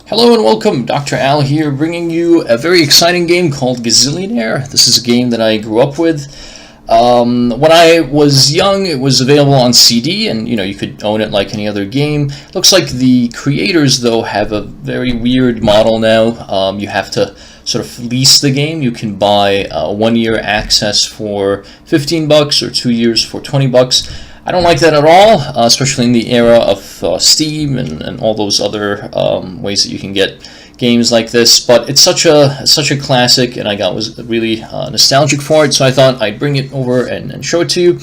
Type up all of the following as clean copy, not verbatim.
Hello and welcome, Dr. Al here, bringing you a very exciting game called Gazillionaire. This is a game that I grew up with. When I was young, it was available on CD, and you could own it like any other game. Looks like the creators, though, have a very weird model now. You have to sort of lease the game. You can buy 1 year access for $15 or 2 years for $20. I don't like that at all, especially in the era of Steam and all those other ways that you can get games like this. But it's such a classic, and I was really nostalgic for it, so I thought I'd bring it over and show it to you.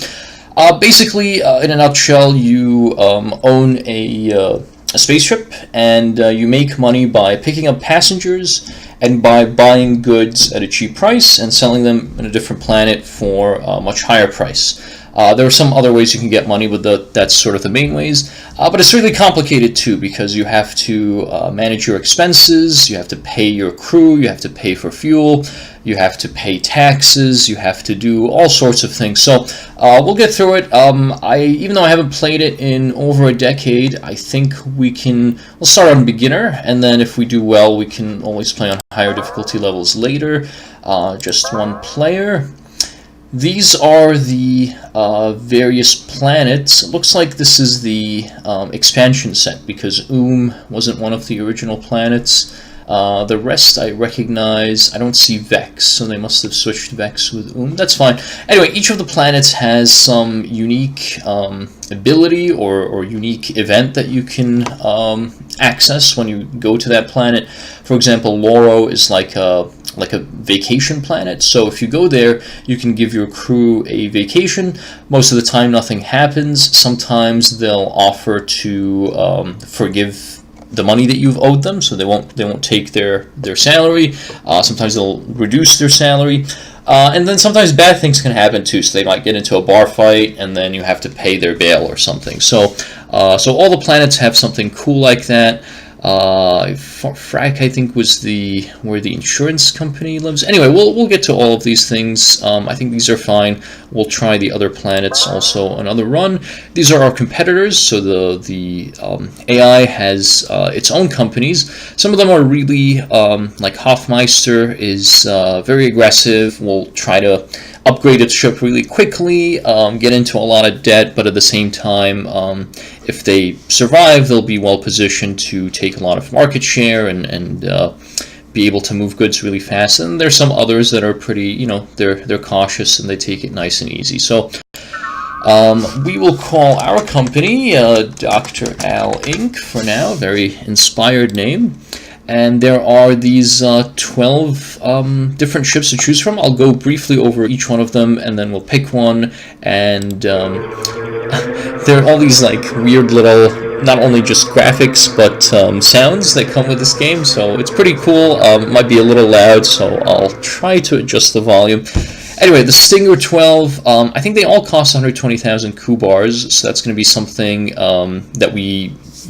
Basically, in a nutshell, you own a spaceship, and you make money by picking up passengers and by buying goods at a cheap price and selling them in a different planet for a much higher price. There are some other ways you can get money, but that's sort of the main ways. But it's really complicated too, because you have to manage your expenses, you have to pay your crew, you have to pay for fuel, you have to pay taxes, you have to do all sorts of things. So we'll get through it. Even though I haven't played it in over a decade, I think we'll start on beginner, and then if we do well, we can always play on higher difficulty levels later. Just one player. These are the various planets. It looks like this is the expansion set, because wasn't one of the original planets. The rest I recognize. I don't see Vex, so they must have switched Vex with That's fine. Anyway, each of the planets has some unique ability or unique event that you can access when you go to that planet. For example, Loro is like a vacation planet, so if you go there, you can give your crew a vacation. Most of the time nothing happens. Sometimes they'll offer to forgive the money that you've owed them, so they won't take their salary. Sometimes they'll reduce their salary. And then sometimes bad things can happen too, so they might get into a bar fight and then you have to pay their bail or something. So all the planets have something cool like that. Frack, I think, was where the insurance company lives. Anyway, we'll get to all of these things. I think these are fine. We'll try the other planets also another run. These are our competitors, so the AI has its own companies. Some of them are really, like Hoffmeister is very aggressive, will try to upgrade its ship really quickly, get into a lot of debt, but at the same time, if they survive, they'll be well positioned to take a lot of market share and be able to move goods really fast. And there's some others that are pretty, they're cautious and they take it nice and easy. So we will call our company Dr. Al Inc. for now, very inspired name. And there are these 12 different ships to choose from. I'll go briefly over each one of them, and then we'll pick one. And there are all these like weird little, not only just graphics, but sounds that come with this game. So it's pretty cool. It might be a little loud, so I'll try to adjust the volume. Anyway, the Stinger 12, I think they all cost 120,000 Kubars, so that's going to be something that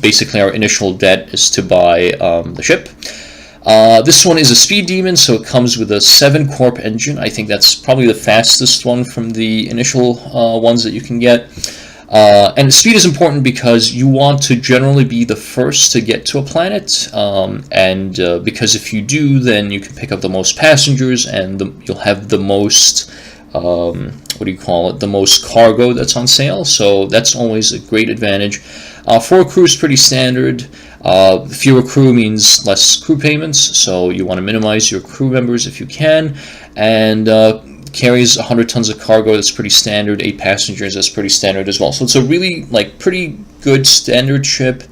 basically our initial debt is to buy the ship. This one is a speed demon, so it comes with a 7-corp engine. I think that's probably the fastest one from the initial ones that you can get. And speed is important because you want to generally be the first to get to a planet, because if you do, then you can pick up the most passengers, and you'll have the most the most cargo that's on sale. So that's always a great advantage. 4 crew is pretty standard. Fewer crew means less crew payments, so you want to minimize your crew members if you can. And carries 100 tons of cargo. That's pretty standard. 8 passengers, that's pretty standard as well. So it's a really pretty good standard ship,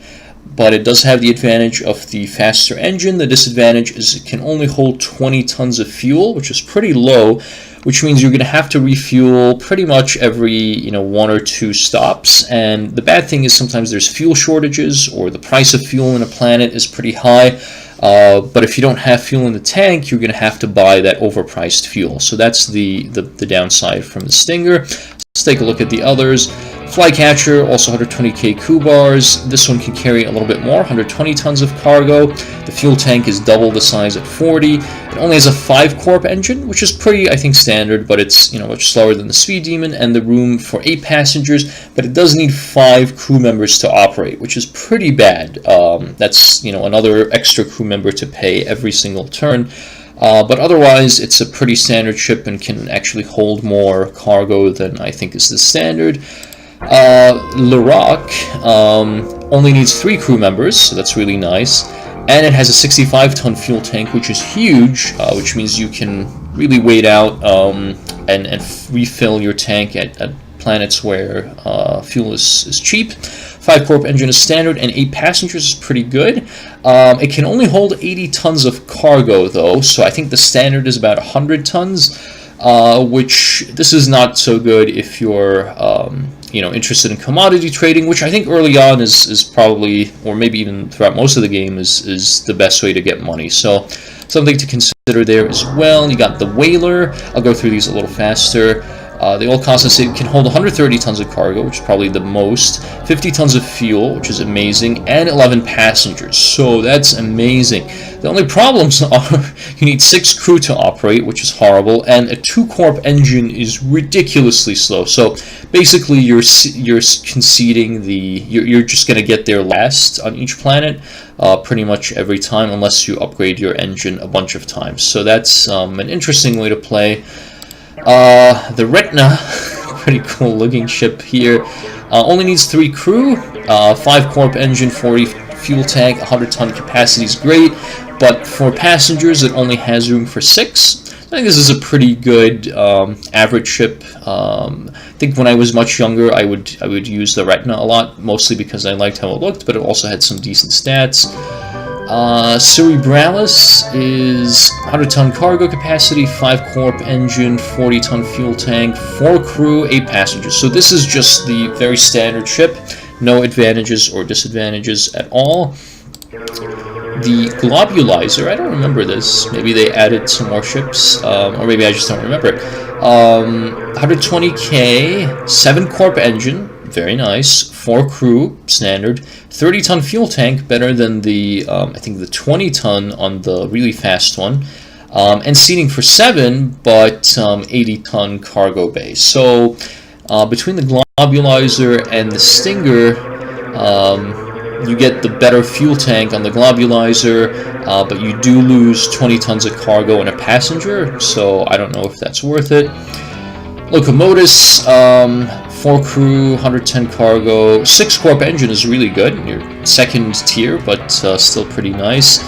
but it does have the advantage of the faster engine. The disadvantage is it can only hold 20 tons of fuel, which is pretty low, which means you're going to have to refuel pretty much every 1 or 2 stops. And the bad thing is sometimes there's fuel shortages, or the price of fuel in a planet is pretty high. But if you don't have fuel in the tank, you're going to have to buy that overpriced fuel. So that's the downside from the Stinger. Let's take a look at the others. Flycatcher, also 120k crew bars. This one can carry a little bit more, 120 tons of cargo. The fuel tank is double the size at 40. It only has a 5-corp engine, which is pretty, I think, standard, but it's much slower than the Speed Demon, and the room for 8 passengers. But it does need 5 crew members to operate, which is pretty bad. That's another extra crew member to pay every single turn. But otherwise, it's a pretty standard ship and can actually hold more cargo than I think is the standard. Le Roc only needs 3 crew members, so that's really nice. And it has a 65-ton fuel tank, which is huge, which means you can really wait out and refill your tank at planets where fuel is cheap. 5-corp engine is standard, and 8 passengers is pretty good. It can only hold 80 tons of cargo, though, so I think the standard is about 100 tons, which this is not so good if you're interested in commodity trading, which I think early on is probably, or maybe even throughout most of the game, is the best way to get money. So something to consider there as well. You got the Whaler. I'll go through these a little faster. They all constantly can hold 130 tons of cargo, which is probably the most, 50 tons of fuel, which is amazing, and 11 passengers. So that's amazing. The only problems are you need 6 crew to operate, which is horrible, and a 2-corp engine is ridiculously slow. So basically, you're conceding you're just going to get there last on each planet pretty much every time, unless you upgrade your engine a bunch of times. So that's an interesting way to play. The Retina, pretty cool looking ship here, only needs 3 crew, 5-corp engine, 40 fuel tank, 100-ton capacity is great, but for passengers it only has room for 6. I think this is a pretty good average ship. I think when I was much younger I would use the Retina a lot, mostly because I liked how it looked, but it also had some decent stats. Cerebralis is 100-ton cargo capacity, 5-corp engine, 40-ton fuel tank, 4 crew, 8 passengers. So this is just the very standard ship, no advantages or disadvantages at all. The Globulizer, I don't remember this. Maybe they added some more ships, or maybe I just don't remember it. 120k, 7-corp engine, very nice, 4 crew, standard, 30-ton fuel tank, better than the, I think the 20-ton on the really fast one, and seating for 7, but 80-ton cargo bay. So between the Globulizer and the Stinger, you get the better fuel tank on the Globulizer, but you do lose 20 tons of cargo and a passenger, so I don't know if that's worth it. Locomotus, 4 crew, 110 cargo, 6-corp engine is really good, your second tier, but still pretty nice.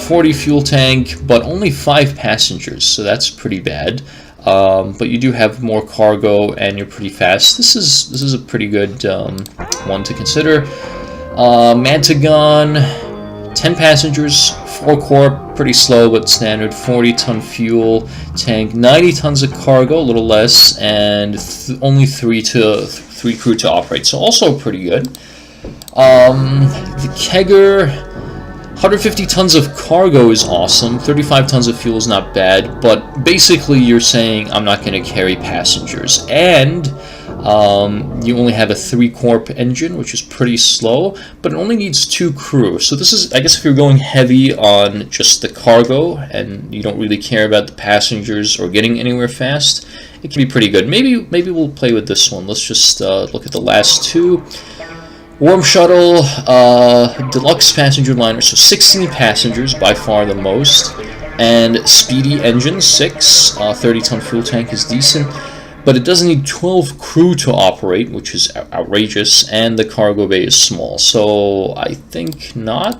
40 fuel tank, but only 5 passengers, so that's pretty bad. But you do have more cargo and you're pretty fast. This is a pretty good one to consider. Mantagon, 10 passengers, 4-corp, pretty slow but standard, 40-ton fuel tank, 90 tons of cargo, a little less, and only 3 crew to operate, so also pretty good. The Kegger, 150 tons of cargo is awesome, 35 tons of fuel is not bad, but basically you're saying I'm not going to carry passengers, and you only have a 3-corp engine, which is pretty slow, but it only needs 2 crew. So this is, I guess, if you're going heavy on just the cargo and you don't really care about the passengers or getting anywhere fast, it can be pretty good. Maybe we'll play with this one. Let's just look at the last 2. Worm Shuttle, deluxe passenger liner, so 16 passengers, by far the most, and speedy engine, 6, 30-ton fuel tank is decent. But it doesn't need 12 crew to operate, which is outrageous, and the cargo bay is small, so I think not.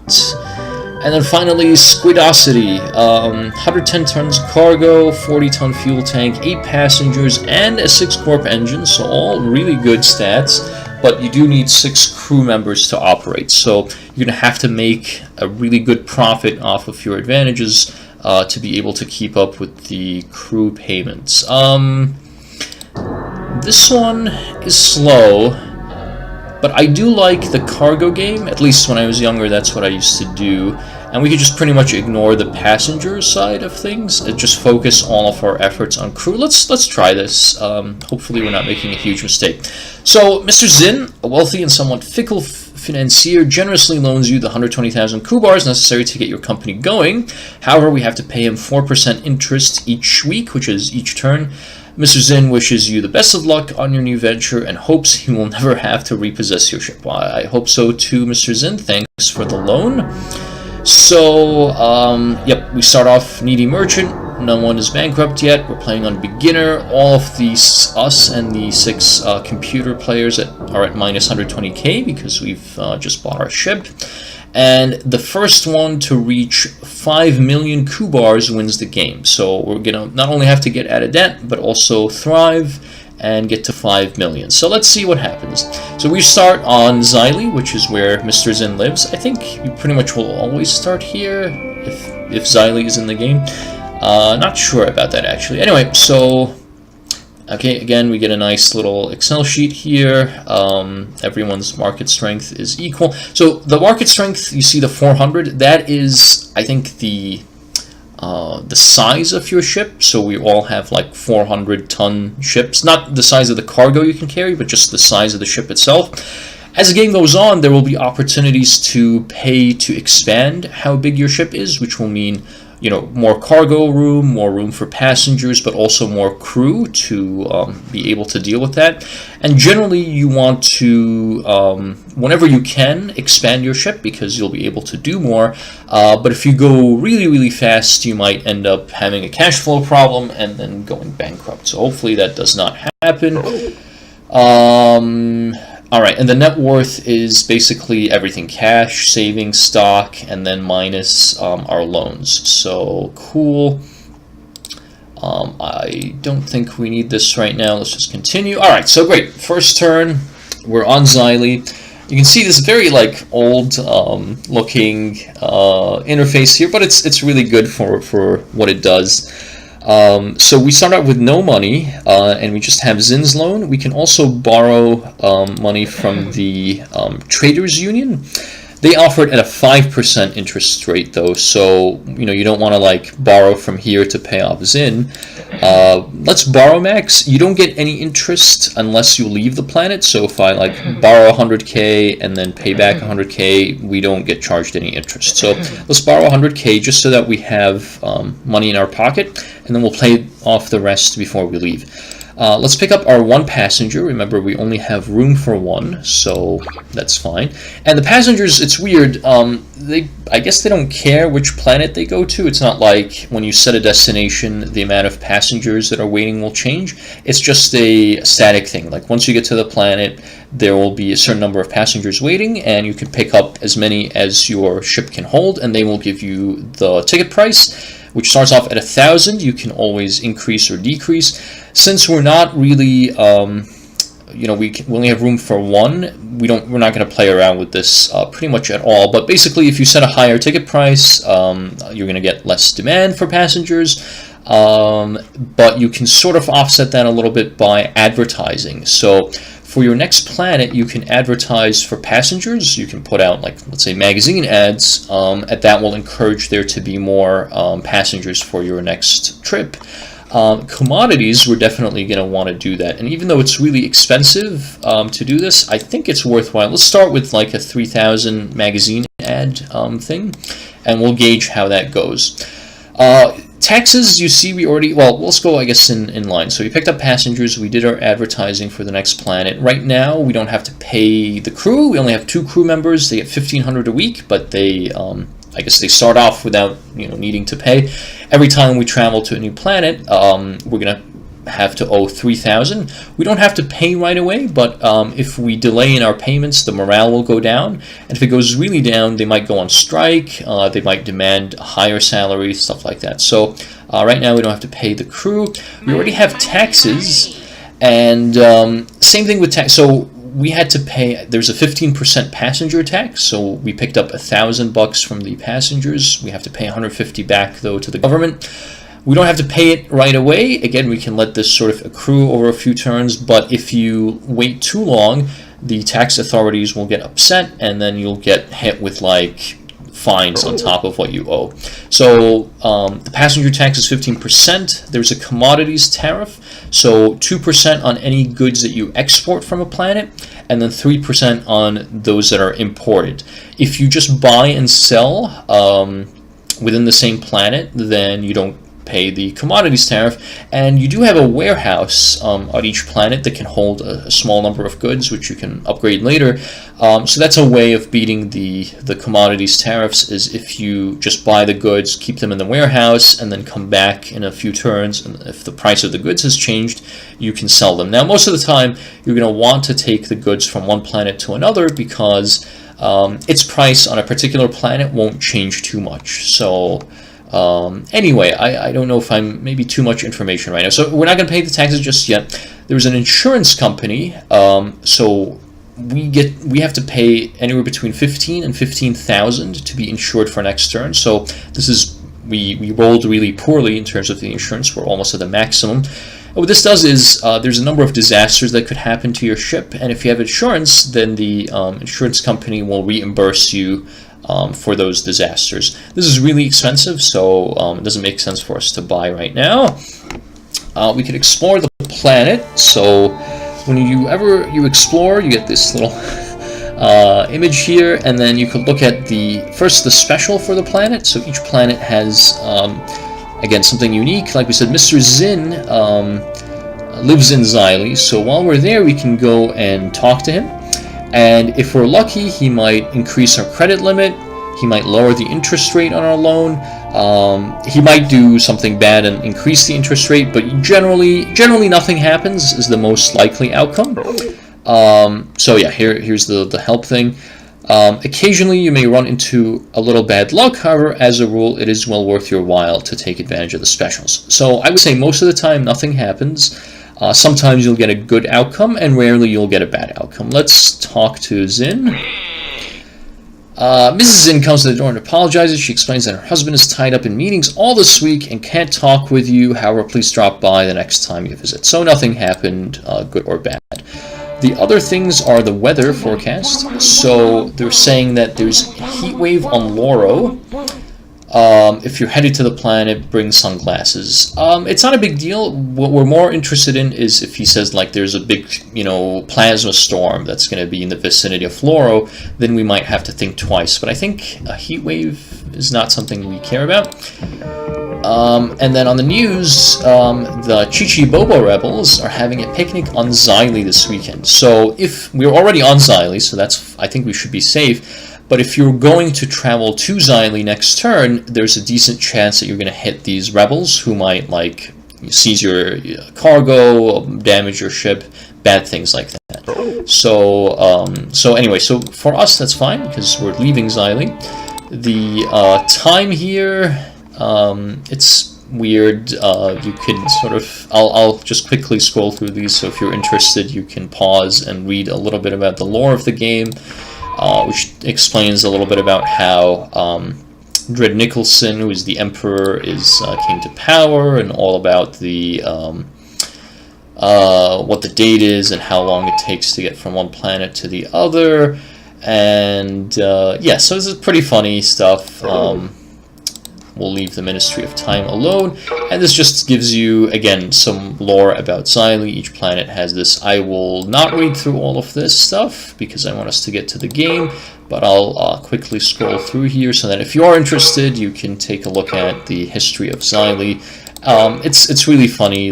And then finally, Squidosity, 110 tons cargo, 40-ton fuel tank, 8 passengers, and a 6-corp engine, so all really good stats, but you do need 6 crew members to operate, so you're going to have to make a really good profit off of your advantages to be able to keep up with the crew payments. This one is slow, But I do like the cargo game. At least when I was younger, that's what I used to do. And we could just pretty much ignore the passenger side of things and just focus all of our efforts on crew. Let's try this. Hopefully we're not making a huge mistake. So Mr. Zinn, a wealthy and somewhat fickle financier, generously loans you the 120,000 crew bars necessary to get your company going. However, we have to pay him 4% interest each week, which is each turn. Mr. Zinn wishes you the best of luck on your new venture and hopes he will never have to repossess your ship. Well, I hope so too, Mr. Zinn. Thanks for the loan. So, yep, we start off needy merchant. No one is bankrupt yet. We're playing on beginner. All of these, us and the 6 computer players are at minus 120k because we've just bought our ship. And the first one to reach 5 million coup bars wins the game. So we're gonna not only have to get out of debt, but also thrive and get to 5 million. So let's see what happens. So we start on Xylee, which is where Mr. Zinn lives. I think you pretty much will always start here if Xylee is in the game. Not sure about that actually. Anyway, so okay, again we get a nice little Excel sheet here. Everyone's market strength is equal. So the market strength, you see the 400, that is I think the size of your ship. So we all have like 400-ton ships, not the size of the cargo you can carry, but just the size of the ship itself. As the game goes on, there will be opportunities to pay to expand how big your ship is, which will mean, you know, more cargo room, more room for passengers, but also more crew to be able to deal with that. And generally you want to, whenever you can, expand your ship because you'll be able to do more. But if you go really, really fast, you might end up having a cash flow problem and then going bankrupt. So hopefully that does not happen. Alright, and the net worth is basically everything: cash, savings, stock, and then minus our loans. So, cool. I don't think we need this right now. Let's just continue. Alright, so great. First turn, we're on Xylee. You can see this very like old looking interface here, but it's really good for what it does. So we start out with no money, and we just have Zinn's loan. We can also borrow money from the Traders Union. They offer it at a 5% interest rate though, so you know you don't want to like borrow from here to pay off Zinn. Let's borrow max. You don't get any interest unless you leave the planet. So if I like borrow 100k and then pay back 100k, we don't get charged any interest. So let's borrow 100k just so that we have money in our pocket, and then we'll pay off the rest before we leave. Let's pick up our 1 passenger. Remember, we only have room for 1, so that's fine. And the passengers, it's weird. I guess they don't care which planet they go to. It's not like when you set a destination, the amount of passengers that are waiting will change. It's just a static thing. Like once you get to the planet, there will be a certain number of passengers waiting, and you can pick up as many as your ship can hold, and they will give you the ticket price, which starts off at 1,000. You can always increase or decrease. Since we're not really, you know, we only have room for 1. We're not going to play around with this pretty much at all. But basically, if you set a higher ticket price, you're going to get less demand for passengers. But you can sort of offset that a little bit by advertising. So for your next planet, you can advertise for passengers. You can put out, like, let's say, magazine ads, and that will encourage there to be more passengers for your next trip. Commodities, we're definitely going to want to do that. And even though it's really expensive to do this, I think it's worthwhile. Let's start with like a 3,000 magazine ad thing, and we'll gauge how that goes. Taxes, you see we already, well, let's go, I guess, in line. So we picked up passengers, we did our advertising for the next planet. Right now, we don't have to pay the crew. We only have 2 crew members. They get 1,500 a week, but they, I guess they start off without, you know, needing to pay. Every time we travel to a new planet, we're going to have to owe 3,000. We don't have to pay right away, but if we delay in our payments, the morale will go down. And if it goes really down, they might go on strike. They might demand a higher salary, stuff like that. So right now we don't have to pay the crew. We already have taxes, and same thing with tax. So we had to pay, there's a 15% passenger tax, so we picked up $1,000 from the passengers. We have to pay 150 back though to the government. We don't have to pay it right away. Again, we can let this sort of accrue over a few turns, but if you wait too long, the tax authorities will get upset, and then you'll get hit with like fines on top of what you owe. So the passenger tax is 15%. There's a commodities tariff, so 2% on any goods that you export from a planet, and then 3% on those that are imported. If you just buy and sell within the same planet, then you don't pay the commodities tariff, and you do have a warehouse on each planet that can hold a small number of goods, which you can upgrade later. So that's a way of beating the commodities tariffs, is if you just buy the goods, keep them in the warehouse, and then come back in a few turns, and if the price of the goods has changed, you can sell them. Now, most of the time, you're going to want to take the goods from one planet to another because its price on a particular planet won't change too much. So anyway, I don't know if I'm maybe too much information right now. So we're not going to pay the taxes just yet. There's an insurance company, so we have to pay anywhere between 15 and 15,000 to be insured for next turn. So this is we rolled really poorly in terms of the insurance. We're almost at the maximum. And what this does is there's a number of disasters that could happen to your ship, and if you have insurance, then the insurance company will reimburse you for those disasters. This is really expensive, so it doesn't make sense for us to buy right now. We could explore the planet. So when you explore, you get this little image here, and then you could look at the special for the planet. So each planet has again something unique. Like we said, Mr. Zinn lives in Xylee, so while we're there we can go and talk to him. And if we're lucky, he might increase our credit limit, he might lower the interest rate on our loan, he might do something bad and increase the interest rate, but generally nothing happens is the most likely outcome. So yeah, here's the help thing. Occasionally you may run into a little bad luck, however, as a rule, it is well worth your while to take advantage of the specials. So I would say most of the time nothing happens. Sometimes you'll get a good outcome, and rarely you'll get a bad outcome. Let's talk to Zinn. Mrs. Zinn comes to the door and apologizes. She explains that her husband is tied up in meetings all this week and can't talk with you. However, please drop by the next time you visit. So nothing happened, good or bad. The other things are the weather forecast. So they're saying that there's a heat wave on Loro. If you're headed to the planet, bring sunglasses. It's not a big deal. What we're more interested in is if he says like there's a big, plasma storm that's going to be in the vicinity of Loro, then we might have to think twice. But I think a heat wave is not something we care about. And then on the news, the Chichi Bobo rebels are having a picnic on Xylee this weekend. So if we're already on Xylee, so I think we should be safe. But if you're going to travel to Xylee next turn, there's a decent chance that you're going to hit these rebels who might seize your cargo, damage your ship, bad things like that. So anyway, so for us that's fine because we're leaving Xylee. The time here, it's weird. You can sort of I'll just quickly scroll through these. So if you're interested, you can pause and read a little bit about the lore of the game. Which explains a little bit about how Dred Nicholson, who is the Emperor, came to power, and all about the what the date is and how long it takes to get from one planet to the other, and yeah, so this is pretty funny stuff. We'll leave the Ministry of Time alone, and this just gives you, again, some lore about Xylee. Each planet has this. I will not read through all of this stuff because I want us to get to the game, but I'll quickly scroll through here so that if you are interested, you can take a look at the history of Xylee. It's really funny,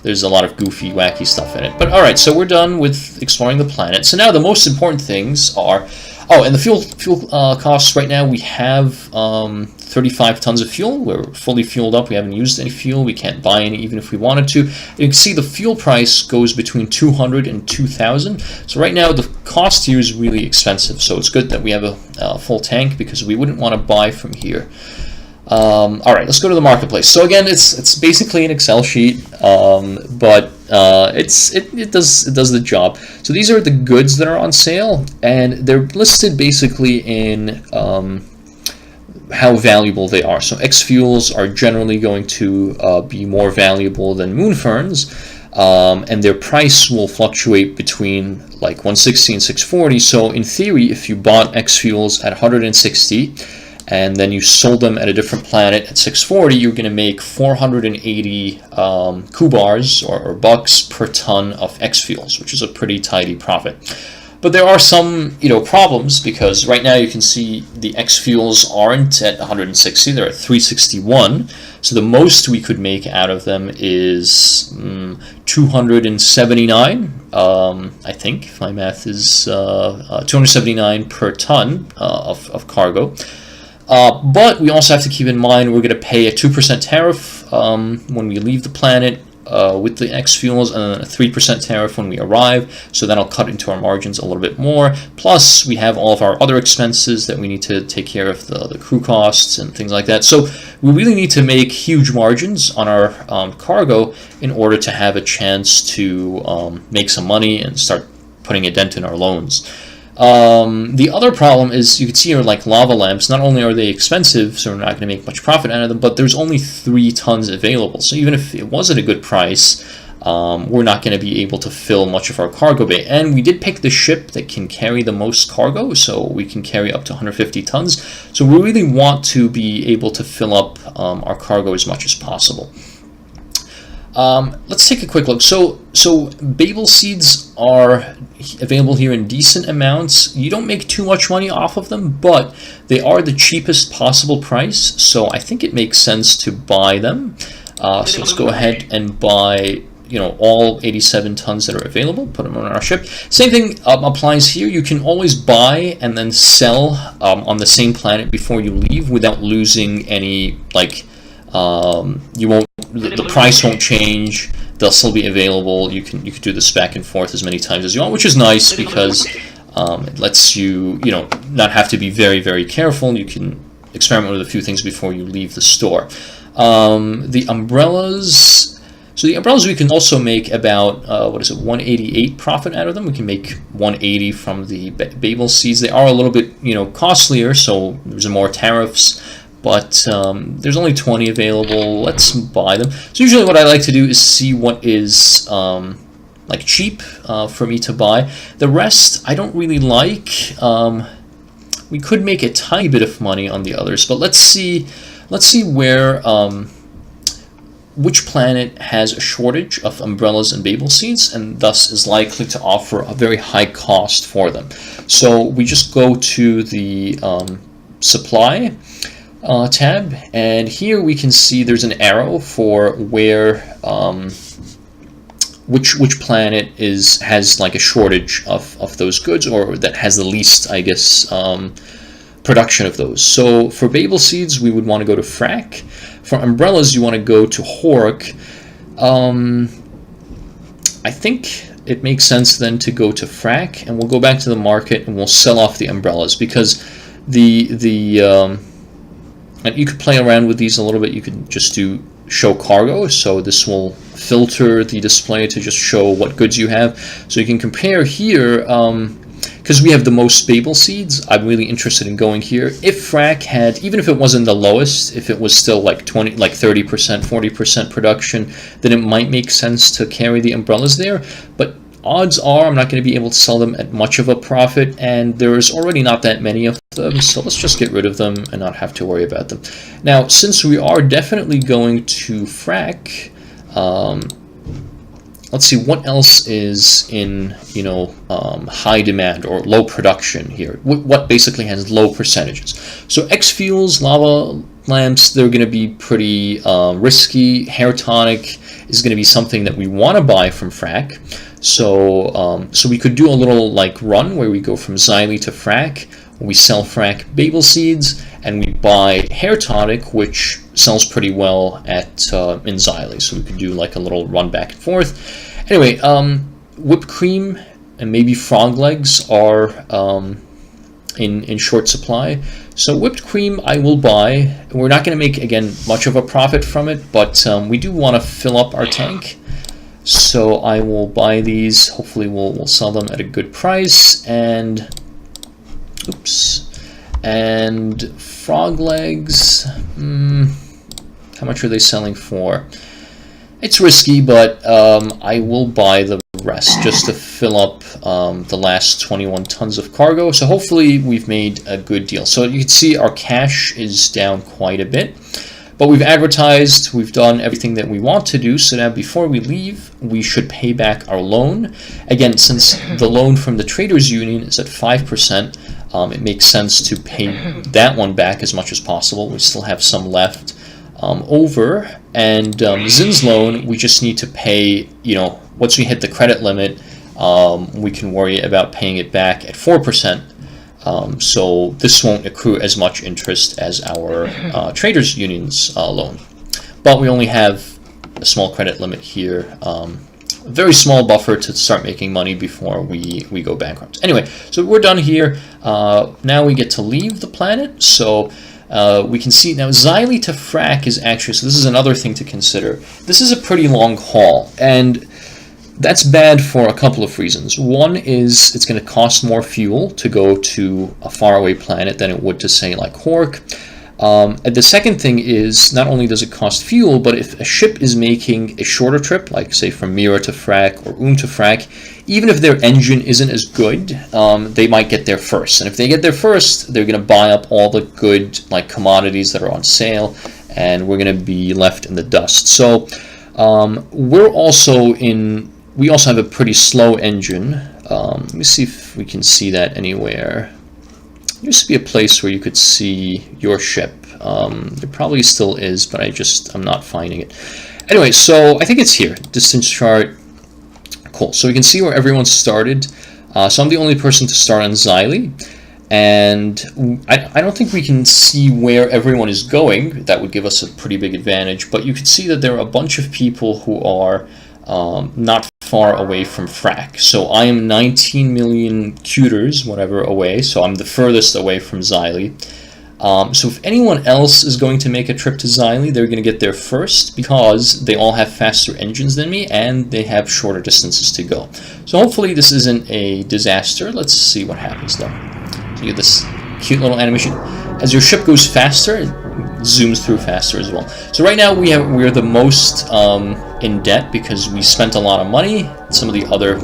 there's a lot of goofy, wacky stuff in it. But alright, so we're done with exploring the planet. So now the most important things are... Oh, and the fuel costs right now, we have 35 tons of fuel. We're fully fueled up. We haven't used any fuel. We can't buy any even if we wanted to. You can see the fuel price goes between 200 and 2,000. So right now the cost here is really expensive. So it's good that we have a full tank because we wouldn't want to buy from here. All right, let's go to the marketplace. So again, it's basically an Excel sheet, but it does the job. So these are the goods that are on sale, and they're listed basically in how valuable they are. So X fuels are generally going to be more valuable than moon ferns. and their price will fluctuate between like 160 and 640. So in theory, if you bought X Fuels at 160 and then you sold them at a different planet at 640, you're going to make 480 kubars or bucks per ton of X Fuels, which is a pretty tidy profit. But there are some, problems, because right now you can see the X Fuels aren't at 160; they're at 361. So the most we could make out of them is 279. I think, if my math is 279 per ton of cargo. But we also have to keep in mind we're going to pay a 2% tariff when we leave the planet with the X Fuels, and a 3% tariff when we arrive, so that'll cut into our margins a little bit more. Plus, we have all of our other expenses that we need to take care of, the crew costs and things like that. So we really need to make huge margins on our cargo in order to have a chance to make some money and start putting a dent in our loans. The other problem is, you can see here, like lava lamps, not only are they expensive, so we're not going to make much profit out of them, but there's only 3 tons available. So even if it was at a good price, we're not going to be able to fill much of our cargo bay. And we did pick the ship that can carry the most cargo, so we can carry up to 150 tons. So we really want to be able to fill up our cargo as much as possible. Let's take a quick look. So Babel seeds are available here in decent amounts. You don't make too much money off of them, but they are the cheapest possible price, so I think it makes sense to buy them. So let's go ahead and buy all 87 tons that are available, put them on our ship. Same thing applies here. You can always buy and then sell on the same planet before you leave without losing any, the price won't change. They'll still be available. You could do this back and forth as many times as you want, which is nice because it lets you not have to be very, very careful. You can experiment with a few things before you leave the store. The umbrellas. So the umbrellas, we can also make about 188 profit out of them. We can make 180 from the Babel seeds. They are a little bit costlier, so there's more tariffs. But there's only 20 available. Let's buy them. So usually what I like to do is see what is cheap for me to buy. The rest I don't really like. We could make a tiny bit of money on the others, but let's see where which planet has a shortage of umbrellas and Babel seeds, and thus is likely to offer a very high cost for them. So we just go to the supply tab, and here we can see there's an arrow for where which planet has like a shortage of those goods, or that has the least, I guess, production of those. So for Babel seeds, we would want to go to Frac. For umbrellas, you want to go to Hork. I think it makes sense then to go to Frac, and we'll go back to the market and we'll sell off the umbrellas, because and you could play around with these a little bit. You could just do show cargo, so this will filter the display to just show what goods you have. So you can compare here, because we have the most Babel seeds. I'm really interested in going here. If Frac had, even if it wasn't the lowest, if it was still like 30%, 40% production, then it might make sense to carry the umbrellas there. But odds are I'm not going to be able to sell them at much of a profit, and there's already not that many of them, so let's just get rid of them and not have to worry about them. Now, since we are definitely going to Frac, let's see what else is in high demand or low production here. What basically has low percentages? So X Fuels, lava lamps, they're going to be pretty risky. Hair tonic is going to be something that we want to buy from Frac. So we could do a little run where we go from Xylee to Frac. We sell Frac Babel seeds, and we buy hair tonic, which sells pretty well at in Xylee. So we could do a little run back and forth. Anyway, whipped cream and maybe frog legs are in short supply. So whipped cream I will buy. We're not going to make, again, much of a profit from it, but we do want to fill up our tank. So I will buy these. Hopefully we'll sell them at a good price. And and frog legs, how much are they selling for? It's risky, but I will buy the rest just to fill up the last 21 tons of cargo. So hopefully we've made a good deal. So you can see our cash is down quite a bit. But we've advertised, we've done everything that we want to do, so now before we leave, we should pay back our loan. Again, since the loan from the Traders Union is at 5%, it makes sense to pay that one back as much as possible. We still have some left over. And Zin's loan, we just need to pay, once we hit the credit limit, we can worry about paying it back at 4%. So this won't accrue as much interest as our Traders Union's loan. But we only have a small credit limit here, a very small buffer to start making money before we go bankrupt. Anyway, so we're done here. Now we get to leave the planet. So we can see now Xylee to Frack is actually, so this is another thing to consider. This is a pretty long haul, and that's bad for a couple of reasons. One is it's going to cost more fuel to go to a faraway planet than it would to, say, like Hork. And the second thing is, not only does it cost fuel, but if a ship is making a shorter trip, like say from Mira to Frack or to Frack, even if their engine isn't as good, they might get there first. And if they get there first, they're going to buy up all the good commodities that are on sale, and we're going to be left in the dust. So we also have a pretty slow engine. Let me see if we can see that anywhere. There used to be a place where you could see your ship. There probably still is, but I'm not finding it. Anyway, so I think it's here. Distance chart. Cool. So we can see where everyone started. So I'm the only person to start on Xylee. And I don't think we can see where everyone is going. That would give us a pretty big advantage. But you can see that there are a bunch of people who are not far away from Frack. So I am 19 million cuters, whatever, away. So I'm the furthest away from Xylee. So if anyone else is going to make a trip to Xylee, they're going to get there first because they all have faster engines than me and they have shorter distances to go. So hopefully this isn't a disaster. Let's see what happens though. So you get this cute little animation. As your ship goes faster, it zooms through faster as well. So right now we're the most in debt because we spent a lot of money. Some of the other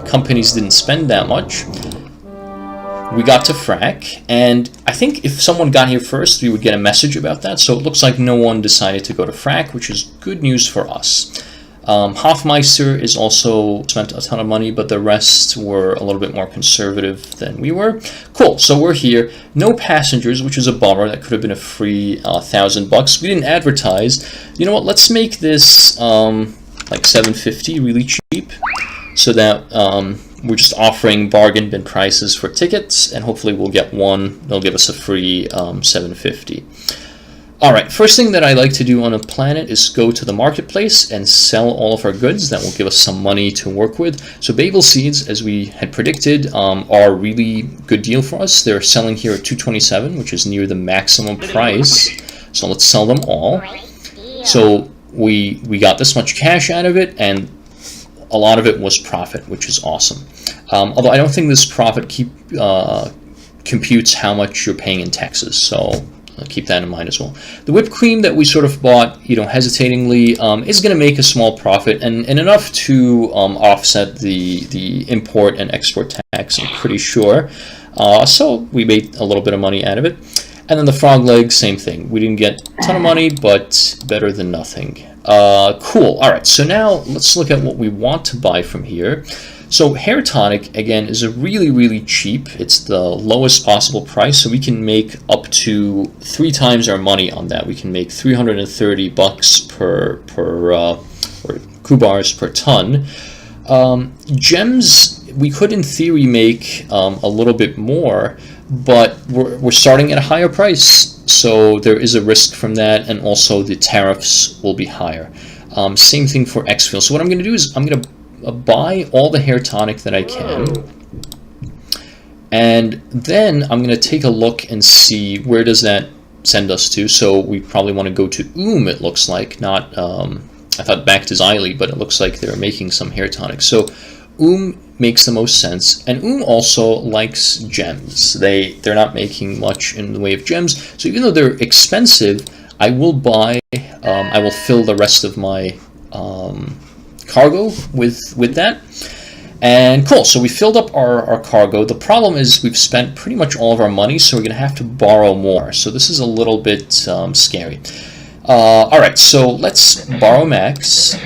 companies didn't spend that much. We got to Frack, and I think if someone got here first, we would get a message about that. So it looks like no one decided to go to Frack, which is good news for us. Hofmeister is also spent a ton of money, but the rest were a little bit more conservative than we were. Cool, so we're here. No passengers, which is a bummer. That could have been a free $1,000. We didn't advertise. You know what? Let's make this like $750, really cheap, so that we're just offering bargain bin prices for tickets, and hopefully we'll get one. They'll give us a free $750. Alright, first thing that I like to do on a planet is go to the marketplace and sell all of our goods. That will give us some money to work with. So Babel seeds, as we had predicted, are a really good deal for us. They're selling here at $227, which is near the maximum price. So let's sell them all. So we got this much cash out of it, and a lot of it was profit, which is awesome. Although I don't think this profit computes how much you're paying in taxes. So keep that in mind as well. The whipped cream that we sort of bought, hesitatingly, is going to make a small profit and enough to offset the import and export tax, I'm pretty sure. So we made a little bit of money out of it. And then the frog leg, same thing. We didn't get a ton of money, but better than nothing. Cool. All right, so now let's look at what we want to buy from here. So hair tonic, again, is a really, really cheap. It's the lowest possible price, so we can make up to 3 times our money on that. We can make $330 per or kubars per ton. Gems, we could in theory make a little bit more, but we're starting at a higher price, so there is a risk from that, and also the tariffs will be higher. Same thing for X-Fuel. So what I'm going to do is I'm going to buy all the hair tonic that I can, and then I'm going to take a look and see where does that send us to. So we probably want to go to it looks like, not I thought back to Xylee, but it looks like they're making some hair tonic. So makes the most sense, and also likes gems. They're not making much in the way of gems, so even though they're expensive, I will buy I will fill the rest of my cargo with that. And cool, so we filled up our cargo. The problem is we've spent pretty much all of our money, so we're going to have to borrow more. So this is a little bit scary. Alright, so let's borrow max,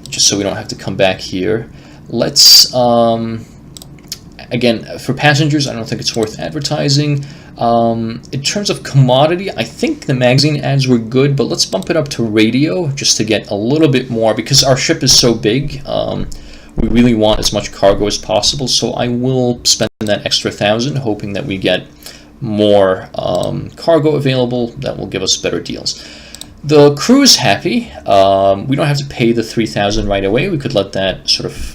just so we don't have to come back here. Let's, again, for passengers, I don't think it's worth advertising. In terms of commodity, I think the magazine ads were good, but let's bump it up to radio just to get a little bit more, because our ship is so big. We really want as much cargo as possible, so I will spend that extra 1,000, hoping that we get more cargo available that will give us better deals. The crew is happy. We don't have to pay the 3,000 right away. We could let that sort of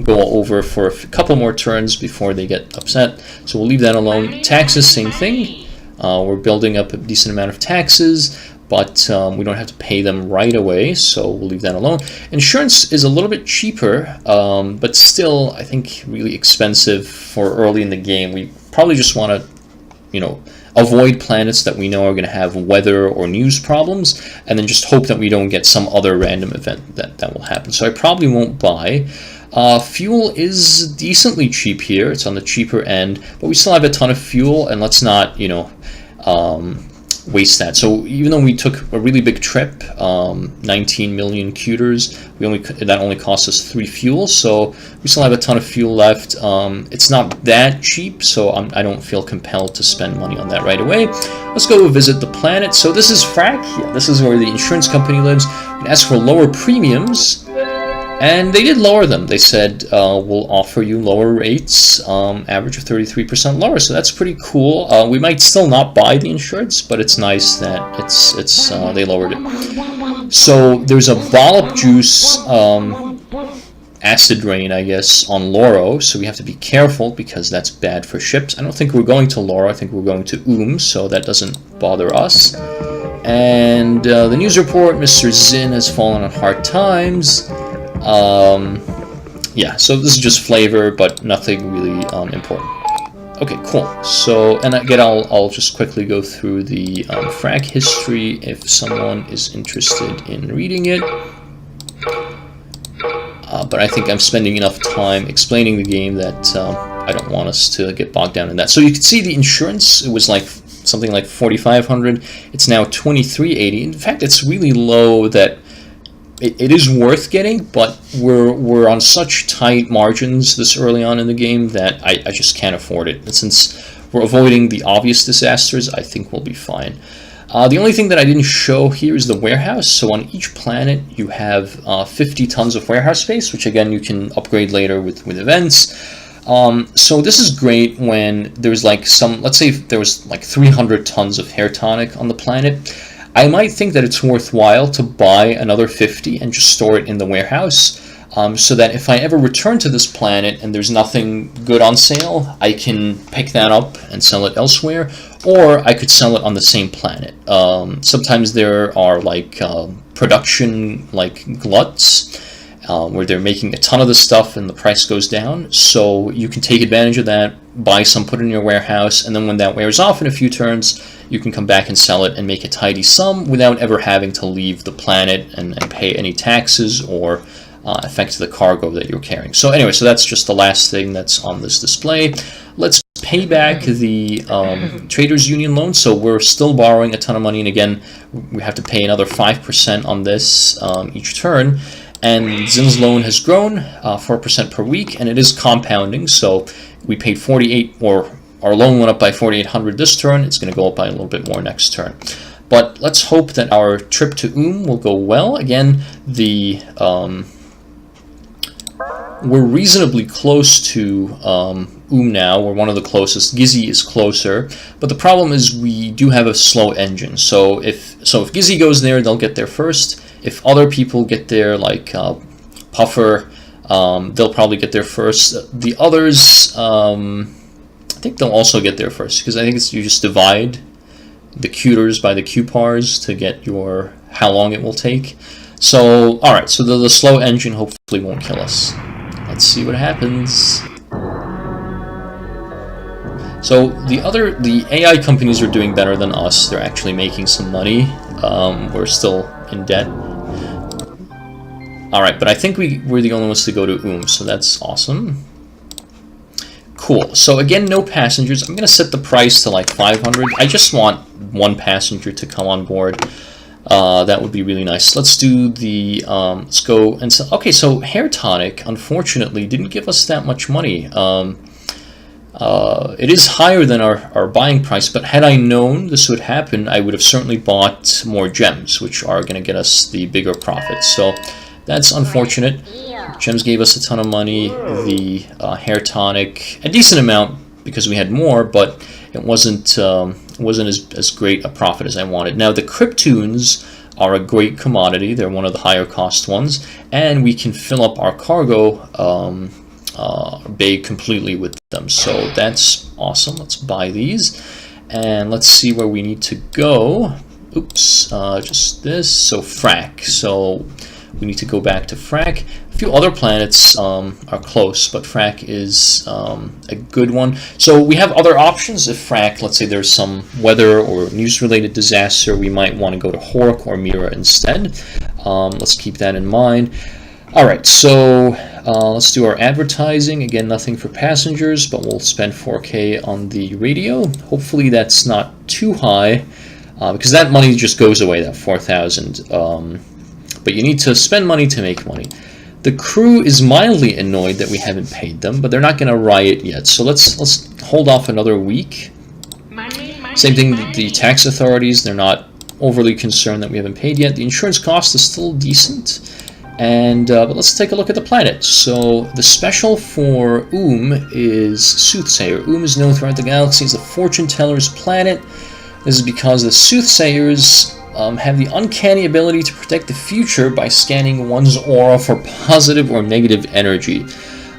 go over for a couple more turns before they get upset, so we'll leave that alone. Taxes, same thing. We're building up a decent amount of taxes, but we don't have to pay them right away, so we'll leave that alone. Insurance is a little bit cheaper, but still, I think, really expensive for early in the game. We probably just want to, you know, avoid planets that we know are going to have weather or news problems, and then just hope that we don't get some other random event that will happen. So I probably won't buy. Fuel is decently cheap here. It's on the cheaper end, but we still have a ton of fuel, and let's not, you know, waste that. So even though we took a really big trip, 19 million cuters, that only cost us 3 fuel, so we still have a ton of fuel left. It's not that cheap, so I don't feel compelled to spend money on that right away. Let's go visit the planet. So this is Frack. Yeah, this is where the insurance company lives. We can ask for lower premiums, and they did lower them. They said, we'll offer you lower rates, average of 33% lower, so that's pretty cool. We might still not buy the insurance, but it's nice that they lowered it. So there's a Bollop Juice acid rain, I guess, on Loro, so we have to be careful because that's bad for ships. I don't think we're going to Loro, I think we're going to so that doesn't bother us. And the news report, Mr. Zinn has fallen on hard times. Yeah, so this is just flavor, but nothing really important. Okay, cool. So, and again, I'll just quickly go through the Frack history if someone is interested in reading it. But I think I'm spending enough time explaining the game that I don't want us to get bogged down in that. So you can see the insurance, it was like something like 4,500. It's now 2,380. In fact, it's really low that it is worth getting, but we're on such tight margins this early on in the game that I just can't afford it. And since we're avoiding the obvious disasters, I think we'll be fine. The only thing that I didn't show here is the warehouse. So on each planet you have 50 tons of warehouse space, which again you can upgrade later with events. So this is great when there's like let's say if there was like 300 tons of hair tonic on the planet. I might think that it's worthwhile to buy another 50 and just store it in the warehouse, so that if I ever return to this planet and there's nothing good on sale, I can pick that up and sell it elsewhere, or I could sell it on the same planet. Sometimes there are like production like gluts, where they're making a ton of the stuff and the price goes down, so you can take advantage of that, buy some, put it in your warehouse, and then when that wears off in a few turns, you can come back and sell it and make a tidy sum without ever having to leave the planet and pay any taxes or affect the cargo that you're carrying. So anyway, so that's just the last thing that's on this display. Let's pay back the Traders Union loan. So we're still borrowing a ton of money, and again, we have to pay another 5% on this each turn. And Zinn's loan has grown 4% per week, and it is compounding. So we paid 48, or our loan went up by 4,800 this turn. It's going to go up by a little bit more next turn. But let's hope that our trip to will go well. Again, we're reasonably close to now. We're one of the closest. Gizzy is closer, but the problem is we do have a slow engine. So if Gizzy goes there, they'll get there first. If other people get there, like Puffer, they'll probably get there first. The others, I think they'll also get there first, because I think you just divide the cuters by the QPARs to get your how long it will take. So, alright, so the slow engine hopefully won't kill us. Let's see what happens. So the AI companies are doing better than us. They're actually making some money. We're still in debt. All right, but I think we're the only ones to go to so that's awesome. Cool. So again, no passengers. I'm gonna set the price to like 500. I just want one passenger to come on board. That would be really nice. Let's do the let's go and so okay. So Hair Tonic, unfortunately, didn't give us that much money. It is higher than our buying price, but had I known this would happen, I would have certainly bought more gems, which are going to get us the bigger profits. So that's unfortunate. Gems gave us a ton of money. The Hair Tonic, a decent amount because we had more, but it wasn't as great a profit as I wanted. Now the Cryptoons are a great commodity. They're one of the higher cost ones, and we can fill up our cargo bay completely with them. So that's awesome. Let's buy these, and let's see where we need to go. Oops, just this. So Frack. So we need to go back to Frack. A few other planets are close, but Frack is a good one. So we have other options. If Frack, let's say there's some weather or news-related disaster, we might want to go to Hork or Mira instead. Let's keep that in mind. All right, so let's do our advertising. Again, nothing for passengers, but we'll spend 4K on the radio. Hopefully that's not too high, because that money just goes away, that 4,000. But you need to spend money to make money. The crew is mildly annoyed that we haven't paid them, but they're not going to riot yet. So let's hold off another week. Same thing with the tax authorities. They're not overly concerned that we haven't paid yet. The insurance cost is still decent. And but let's take a look at the planet. So the special for is Soothsayer. Is known throughout the galaxy as the fortune teller's planet. This is because the Soothsayers have the uncanny ability to predict the future by scanning one's aura for positive or negative energy.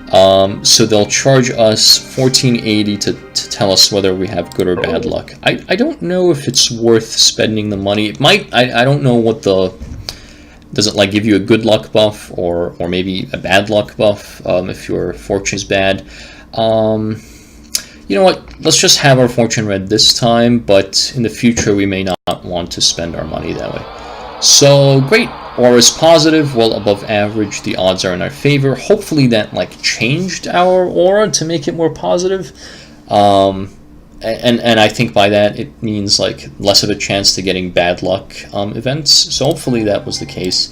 So they'll charge us $14.80 to tell us whether we have good or bad luck. I don't know if it's worth spending the money. It might. I don't know what the... Does it like give you a good luck buff or maybe a bad luck buff if your fortune is bad? You know what? Let's just have our fortune read this time, but in the future we may not want to spend our money that way. So great. Aura is positive, well above average. The odds are in our favor. Hopefully that like changed our aura to make it more positive. And I think by that it means like less of a chance to getting bad luck events. So hopefully that was the case.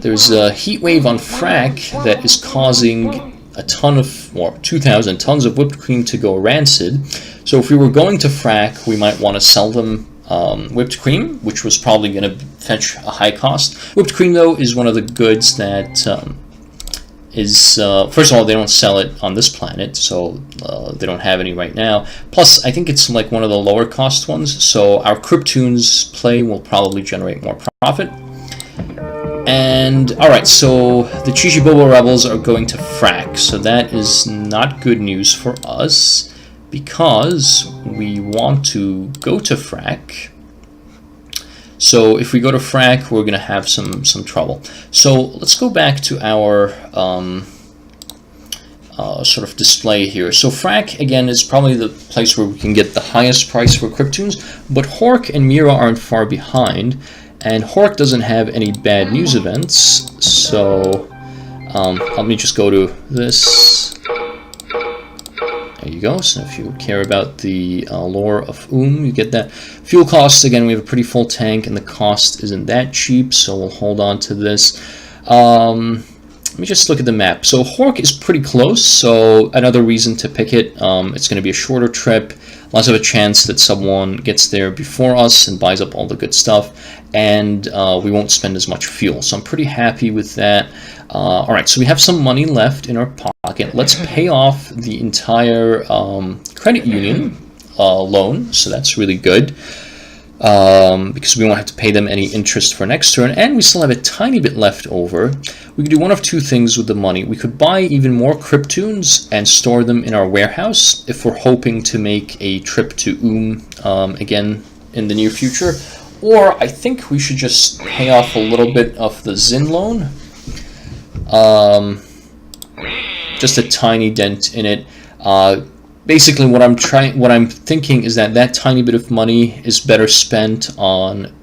There's a heat wave on Frack that is causing a ton of, or 2,000 tons of whipped cream to go rancid. So if we were going to Frack, we might want to sell them whipped cream, which was probably going to fetch a high cost. Whipped cream though is one of the goods that first of all, they don't sell it on this planet, so they don't have any right now. Plus, I think it's like one of the lower cost ones, so our Cryptoons play will probably generate more profit. And, alright, so the Chichibobo Rebels are going to Frack, so that is not good news for us, because we want to go to Frack. So if we go to Frack, we're going to have some trouble. So let's go back to our sort of display here. So Frack, again, is probably the place where we can get the highest price for Cryptoons, but Hork and Mira aren't far behind, and Hork doesn't have any bad news events. So let me just go to this. There you go. So if you care about the lore of you get that. Fuel costs, again, we have a pretty full tank, and the cost isn't that cheap, so we'll hold on to this. Let me just look at the map. So Hork is pretty close, so another reason to pick it. It's going to be a shorter trip, less of a chance that someone gets there before us and buys up all the good stuff, and we won't spend as much fuel. So I'm pretty happy with that. Alright, so we have some money left in our pocket. Let's pay off the entire credit union loan, so that's really good. Because we won't have to pay them any interest for next turn, and we still have a tiny bit left over. We could do one of two things with the money. We could buy even more Cryptoons and store them in our warehouse if we're hoping to make a trip to again in the near future. Or I think we should just pay off a little bit of the Zin loan. Just a tiny dent in it. Basically, what I'm thinking is that tiny bit of money is better spent on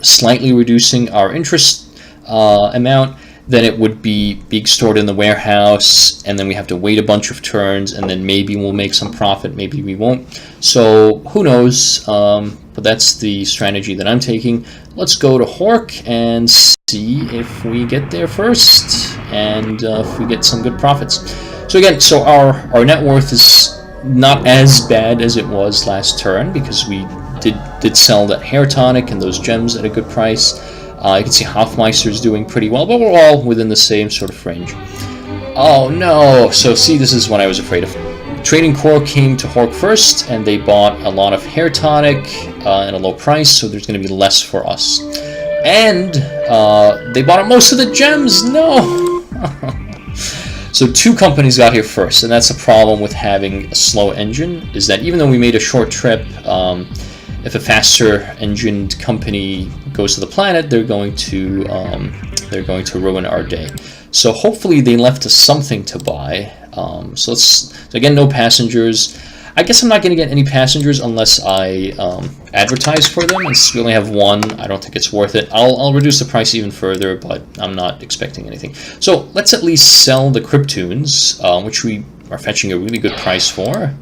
slightly reducing our interest amount, then it would be being stored in the warehouse, and then we have to wait a bunch of turns, and then maybe we'll make some profit, maybe we won't. So who knows, but that's the strategy that I'm taking. Let's go to Hork and see if we get there first, and if we get some good profits. So again, so our net worth is not as bad as it was last turn, because we did sell that hair tonic and those gems at a good price. You can see Hofmeister's doing pretty well, but we're all within the same sort of range. Oh no! So see, this is what I was afraid of. Trading Corps came to Hork first, and they bought a lot of hair tonic at a low price, so there's going to be less for us. And they bought up most of the gems! No! So 2 companies got here first, and that's a problem with having a slow engine, is that even though we made a short trip, if a faster engined company goes to the planet, they're going to ruin our day. So hopefully they left us something to buy. So again, no passengers. I guess I'm not going to get any passengers unless I advertise for them. Since we only have 1, I don't think it's worth it. I'll reduce the price even further, but I'm not expecting anything. So let's at least sell the Cryptoons, which we are fetching a really good price for.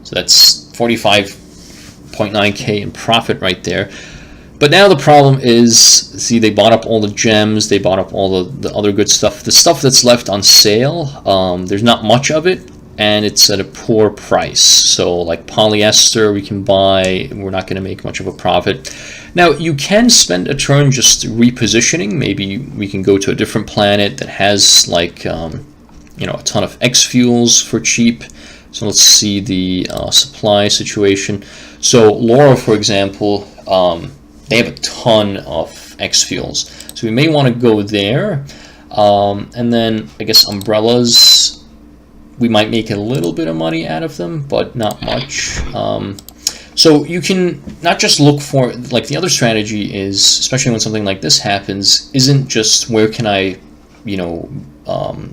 So that's 45.9k in profit right there. But now the problem is, see, they bought up all the gems, they bought up all the other good stuff. The stuff that's left on sale, there's not much of it, and it's at a poor price. So like polyester we can buy, we're not going to make much of a profit. Now you can spend a turn just repositioning. Maybe we can go to a different planet that has like you know, a ton of X fuels for cheap. So let's see the supply situation. So Laura, for example, they have a ton of X fuels, so we may want to go there. And then I guess umbrellas, we might make a little bit of money out of them, but not much. So you can not just look for, like, the other strategy is, especially when something like this happens, isn't just where can I, you know,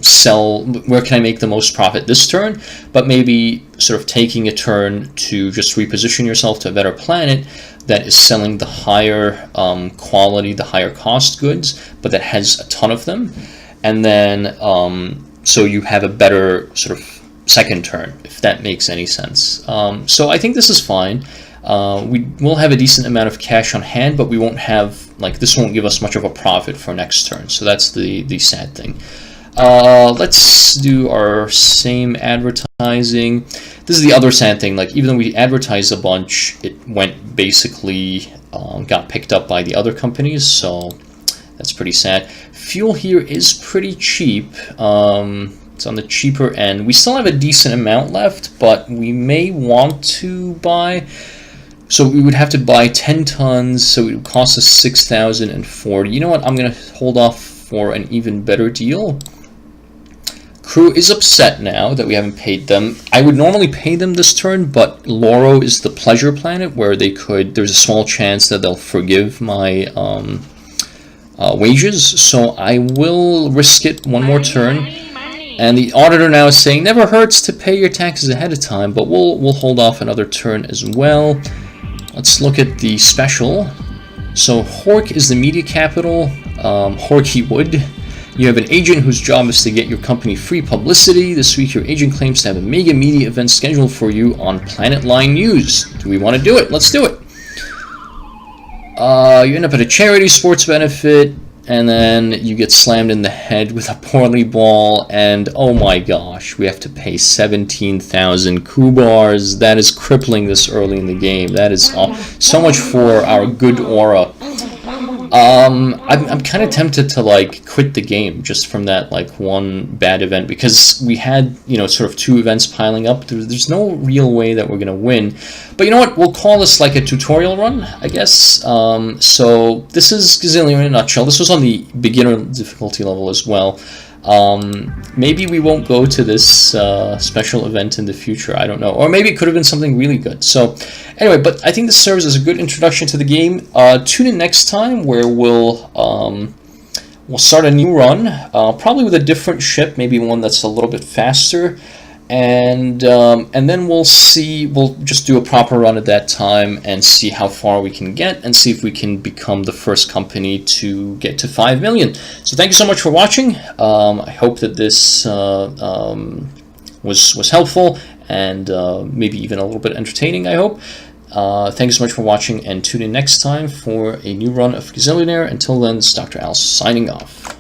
sell, where can I make the most profit this turn, but maybe sort of taking a turn to just reposition yourself to a better planet that is selling the higher quality, the higher cost goods, but that has a ton of them. And then so you have a better sort of second turn, if that makes any sense. So I think this is fine. We will have a decent amount of cash on hand, but we won't have, like, this won't give us much of a profit for next turn. So that's the sad thing. Let's do our same advertising. This is the other sad thing. Like, even though we advertised a bunch, it went basically got picked up by the other companies. So that's pretty sad. Fuel here is pretty cheap. It's on the cheaper end. We still have a decent amount left, but we may want to buy. So we would have to buy 10 tons, so it would cost us 6,040. You know what? I'm going to hold off for an even better deal. Crew is upset now that we haven't paid them. I would normally pay them this turn, but Loro is the pleasure planet where they could, there's a small chance that they'll forgive my wages, so I will risk it one more turn. And the auditor now is saying, never hurts to pay your taxes ahead of time, but we'll hold off another turn as well. Let's look at the special. So Hork is the media capital. Horky Wood. You have an agent whose job is to get your company free publicity. This week your agent claims to have a mega media event scheduled for you on Planet Line News. Do we want to do it? Let's do it. You end up at a charity sports benefit, and then you get slammed in the head with a poorly ball, and oh my gosh, we have to pay 17,000 Kubars. That is crippling this early in the game. That is so much for our good aura. I'm kind of tempted to, like, quit the game just from that, like, one bad event, because we had, you know, sort of 2 events piling up. There's no real way that we're gonna win. But you know what? We'll call this like a tutorial run, I guess. So this is Gazillionaire in a nutshell. This was on the beginner difficulty level as well. Maybe we won't go to this special event in the future, I don't know. Or maybe it could have been something really good. So anyway, but I think this serves as a good introduction to the game. Tune in next time where we'll start a new run, probably with a different ship, maybe one that's a little bit faster. and then we'll see. We'll just do a proper run at that time and see how far we can get, and see if we can become the first company to get to 5 million. So thank you so much for watching. I hope that this was helpful and maybe even a little bit entertaining, I hope. Thank you so much for watching, and tune in next time for a new run of Gazillionaire. Until then, it's Dr. Al signing off.